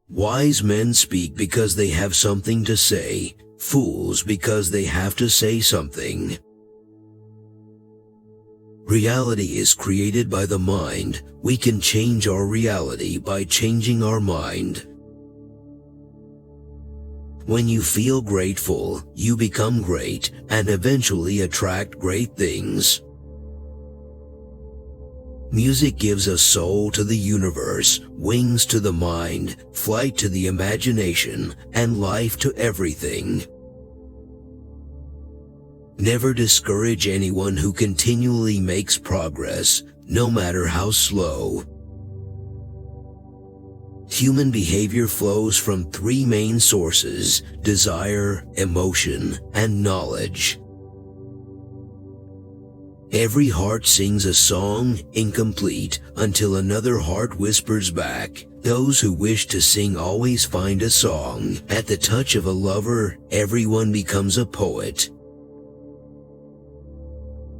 Wise men speak because they have something to say, fools because they have to say something. Reality is created by the mind. We can change our reality by changing our mind. When you feel grateful, you become great and eventually attract great things. Music gives a soul to the universe, wings to the mind, flight to the imagination, and life to everything. Never discourage anyone who continually makes progress, no matter how slow. Human behavior flows from three main sources: desire, emotion, and knowledge. Every heart sings a song, incomplete, until another heart whispers back. Those who wish to sing always find a song. At the touch of a lover, everyone becomes a poet.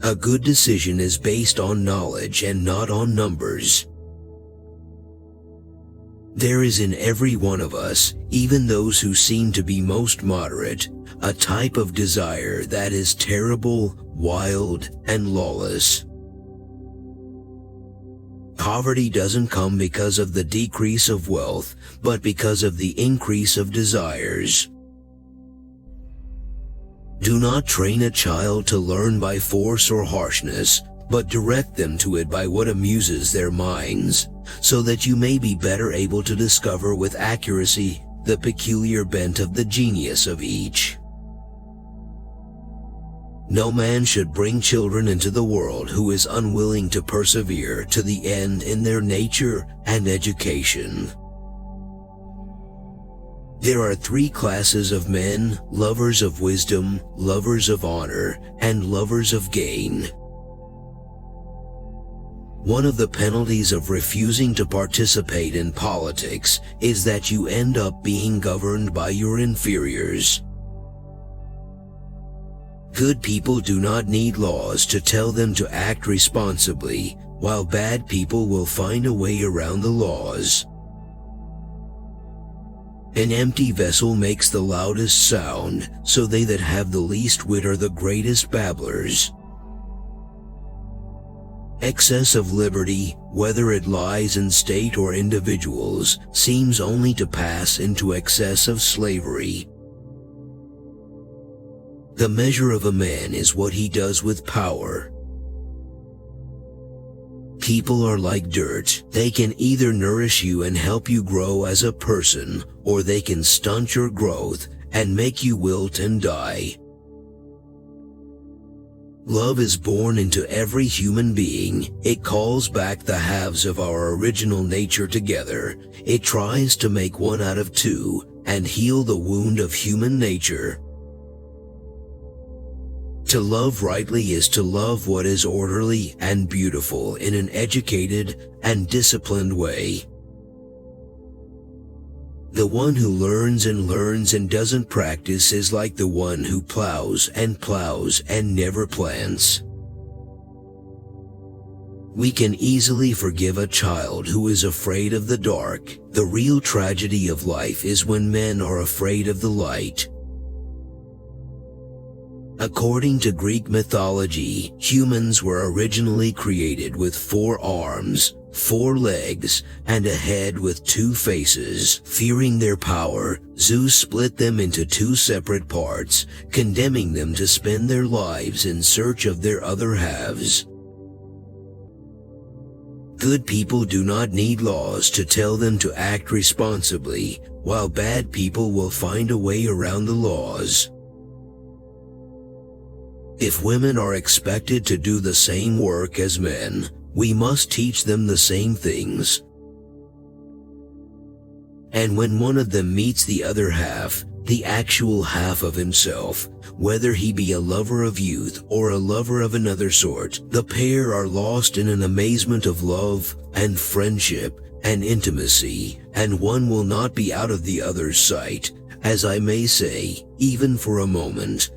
A good decision is based on knowledge and not on numbers. There is in every one of us, even those who seem to be most moderate, a type of desire that is terrible, wild, and lawless. Poverty doesn't come because of the decrease of wealth, but because of the increase of desires. Do not train a child to learn by force or harshness, but direct them to it by what amuses their minds, so that you may be better able to discover with accuracy the peculiar bent of the genius of each. No man should bring children into the world who is unwilling to persevere to the end in their nature and education. There are three classes of men: lovers of wisdom, lovers of honor, and lovers of gain. One of the penalties of refusing to participate in politics is that you end up being governed by your inferiors. Good people do not need laws to tell them to act responsibly, while bad people will find a way around the laws. An empty vessel makes the loudest sound, so they that have the least wit are the greatest babblers. Excess of liberty, whether it lies in state or individuals, seems only to pass into excess of slavery. The measure of a man is what he does with power. People are like dirt. They can either nourish you and help you grow as a person, or they can stunt your growth and make you wilt and die. Love is born into every human being. It calls back the halves of our original nature together. It tries to make one out of two and heal the wound of human nature. To love rightly is to love what is orderly and beautiful in an educated and disciplined way. The one who learns and doesn't practice is like the one who plows and never plants. We can easily forgive a child who is afraid of the dark. The real tragedy of life is when men are afraid of the light. According to Greek mythology, humans were originally created with 4 arms, 4 legs, and a head with 2 faces. Fearing their power, Zeus split them into 2 separate parts, condemning them to spend their lives in search of their other halves. Good people do not need laws to tell them to act responsibly, while bad people will find a way around the laws. If women are expected to do the same work as men, we must teach them the same things. And when one of them meets the other half, the actual half of himself, whether he be a lover of youth or a lover of another sort, the pair are lost in an amazement of love and friendship and intimacy, and one will not be out of the other's sight, as I may say, even for a moment.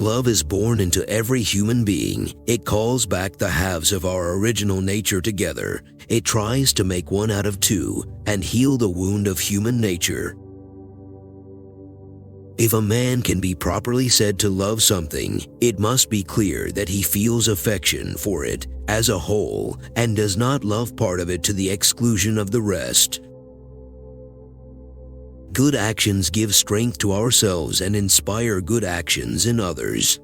Love is born into every human being. It calls back the halves of our original nature together. It tries to make one out of two and heal the wound of human nature. If a man can be properly said to love something, it must be clear that he feels affection for it as a whole and does not love part of it to the exclusion of the rest. Good actions give strength to ourselves and inspire good actions in others.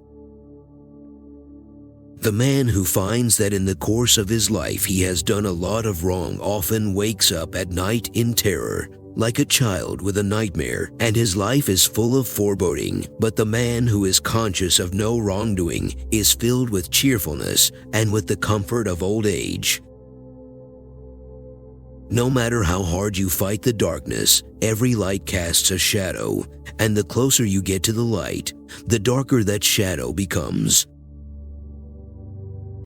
The man who finds that in the course of his life he has done a lot of wrong often wakes up at night in terror, like a child with a nightmare, and his life is full of foreboding. But the man who is conscious of no wrongdoing is filled with cheerfulness and with the comfort of old age. No matter how hard you fight the darkness, every light casts a shadow, and the closer you get to the light, the darker that shadow becomes.